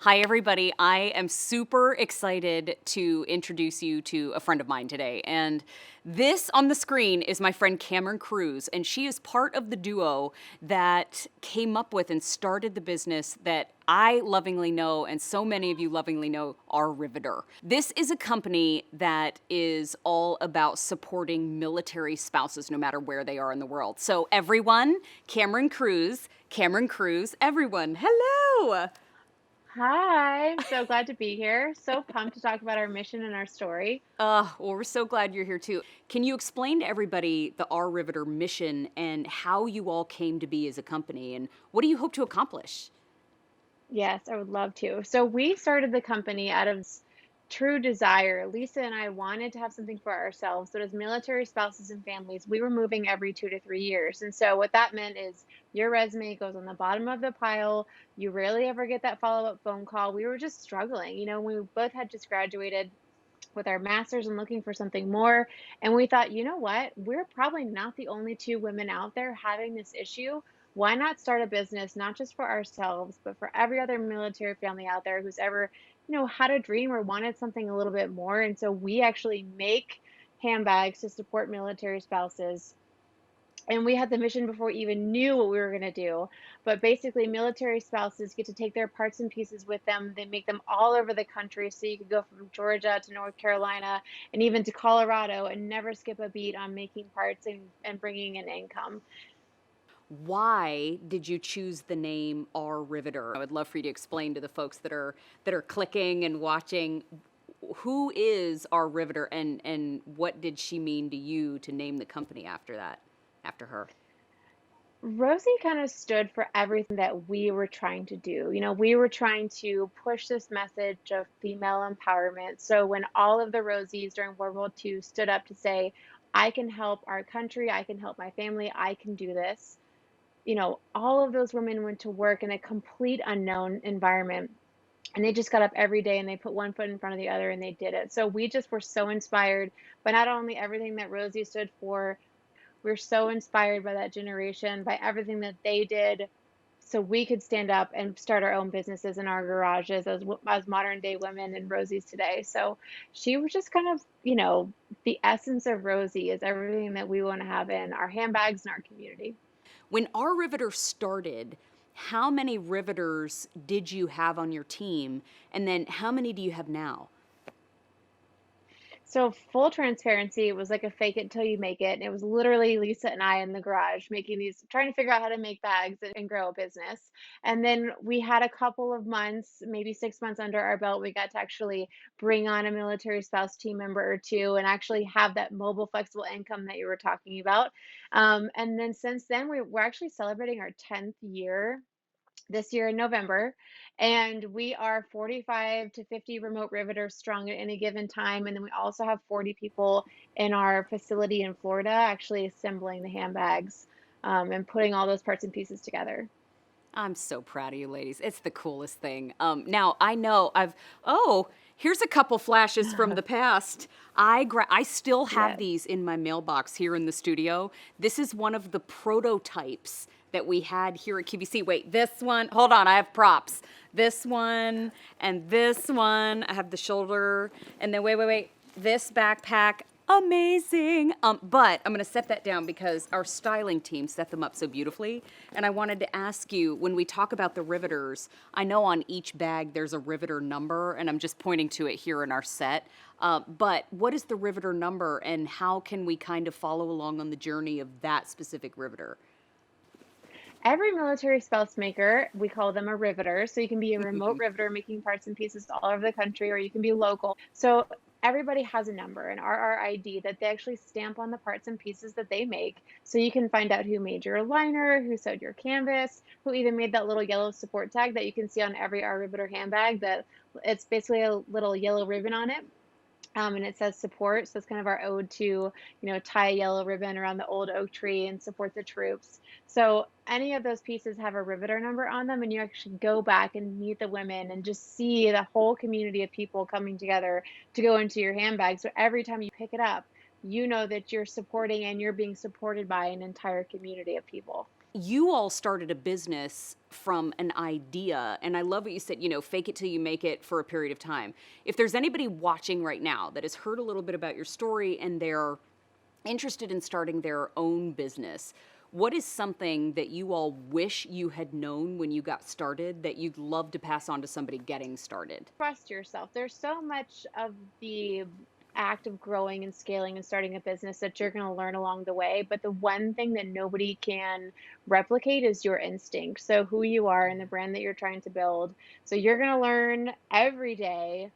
Hi, everybody. I am super excited to introduce you to a friend of mine today. And this on the screen is my friend Cameron Cruz, and she is part of the duo that came up with and started the business that I lovingly know, and so many of you lovingly know, R Riveter. This is a company that is all about supporting military spouses no matter where they are in the world. So, everyone, Cameron Cruz, everyone, hello. Hi, I'm so glad to be here. So pumped to talk about our mission and our story. Well, we're so glad you're here too. Can you explain to everybody the R Riveter mission and how you all came to be as a company and what do you hope to accomplish? Yes, I would love to. So we started the company out of true desire. Lisa and I wanted to have something for ourselves, but as military spouses and families, we were moving every 2 to 3 years. And so what that meant is your resume goes on the bottom of the pile. You rarely ever get that follow-up phone call. We were just struggling. We both had just graduated with our masters and looking for something more. And we thought, you know what? We're probably not the only two women out there having this issue. Why not start a business, not just for ourselves, but for every other military family out there who's ever, had a dream or wanted something a little bit more? And so we actually make handbags to support military spouses, and we had the mission before we even knew what we were going to do. But basically, military spouses get to take their parts and pieces with them. They make them all over the country. So you could go from Georgia to North Carolina and even to Colorado and never skip a beat on making parts and bringing in income. Why did you choose the name R Riveter? I would love for you to explain to the folks that are clicking and watching who is R Riveter and what did she mean to you to name the company after that, after her? Rosie kind of stood for everything that we were trying to do. We were trying to push this message of female empowerment. So when all of the Rosies during World War II stood up to say, I can help our country, I can help my family, I can do this, all of those women went to work in a complete unknown environment. And they just got up every day and they put one foot in front of the other and they did it. So we just were so inspired by not only everything that Rosie stood for, we're so inspired by that generation, by everything that they did, so we could stand up and start our own businesses in our garages as modern day women and Rosie's today. So she was just kind of, the essence of Rosie is everything that we want to have in our handbags and our community. When R Riveter started, how many riveters did you have on your team? And then how many do you have now? So full transparency, it was like a fake it till you make it. And it was literally Lisa and I in the garage making these, trying to figure out how to make bags and grow a business. And then we had a couple of months, maybe 6 months under our belt. We got to actually bring on a military spouse team member or two and actually have that mobile flexible income that you were talking about. And then since then, we're actually celebrating our 10th year this year in November, and we are 45 to 50 remote riveters strong at any given time. And then we also have 40 people in our facility in Florida actually assembling the handbags and putting all those parts and pieces together. I'm so proud of you ladies. It's the coolest thing. Now I know oh, here's a couple flashes from the past. I still have Yes. these in my mailbox here in the studio. This is one of the prototypes that we had here at QVC. Wait, this one, hold on, I have props. This one and this one. I have the shoulder, and then wait. This backpack, amazing. But I'm going to set that down because our styling team set them up so beautifully. And I wanted to ask you, when we talk about the riveters, I know on each bag there's a riveter number, and I'm just pointing to it here in our set. But what is the riveter number, and how can we kind of follow along on the journey of that specific riveter? Every military spouse maker, we call them a riveter. So you can be a remote riveter making parts and pieces all over the country, or you can be local. So everybody has a number, an RRID, that they actually stamp on the parts and pieces that they make. So you can find out who made your liner, who sewed your canvas, who even made that little yellow support tag that you can see on every R Riveter handbag. That it's basically a little yellow ribbon on it, and it says support. So it's kind of our ode to, tie a yellow ribbon around the old oak tree and support the troops. So any of those pieces have a riveter number on them, and you actually go back and meet the women and just see the whole community of people coming together to go into your handbag. So every time you pick it up, you know that you're supporting and you're being supported by an entire community of people. you all started a business from an idea, and I love what you said, fake it till you make it for a period of time. If there's anybody watching right now that has heard a little bit about your story and they're interested in starting their own business, what is something that you all wish you had known when you got started that you'd love to pass on to somebody getting started? Trust yourself. There's so much of the act of growing and scaling and starting a business that you're going to learn along the way. But the one thing that nobody can replicate is your instinct. So, who you are and the brand that you're trying to build. So, you're going to learn every day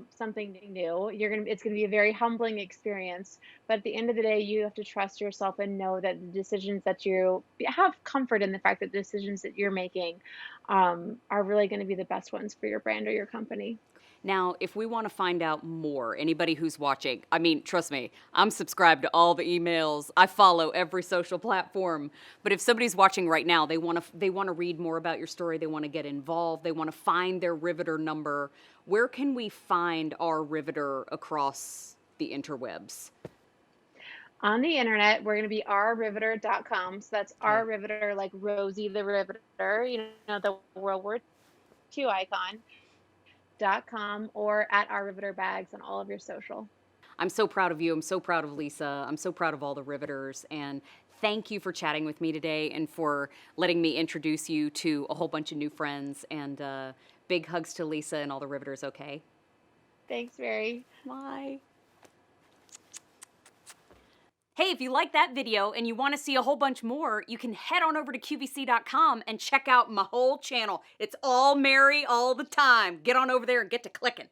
something new. It's going to be a very humbling experience. But at the end of the day, you have to trust yourself and know that the decisions that you have comfort in the fact that the decisions that you're making are really going to be the best ones for your brand or your company. Now, if we want to find out more, anybody who's watching, I mean, trust me, I'm subscribed to all the emails. I follow every social platform. But if somebody's watching right now, they want to read more about your story, they want to get involved, they want to find their Riveter number. Where can we find our Riveter across the interwebs? On the internet, we're going to be rriveter.com. So that's Okay. R Riveter, like Rosie the Riveter, the World War II icon.com, or at R Riveter Bags on all of your social. I'm so proud of you. I'm so proud of Lisa. I'm so proud of all the Riveters. And thank you for chatting with me today and for letting me introduce you to a whole bunch of new friends. And big hugs to Lisa and all the Riveters, okay? Thanks, Mary. Bye. Hey, if you like that video and you want to see a whole bunch more, you can head on over to QVC.com and check out my whole channel. It's all Mary all the time. Get on over there and get to clicking.